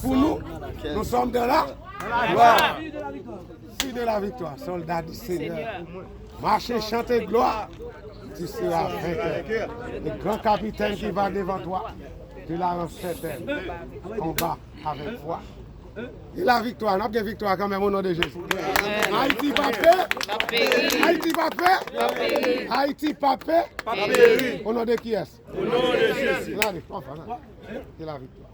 Pour nous, nous sommes de la gloire. Fille de la victoire, soldat du Seigneur. Marchez, chantez gloire. Tu seras vainqueur. Le grand capitaine qui va devant toi, tu l'as en certaine. Combat avec foi. Et la victoire, nous avons une victoire quand même au nom de Jésus. Haïti pas paix. Haïti pas paix. Haïti pas paix. Au nom de qui est-ce? Au nom de Jésus. C'est la victoire.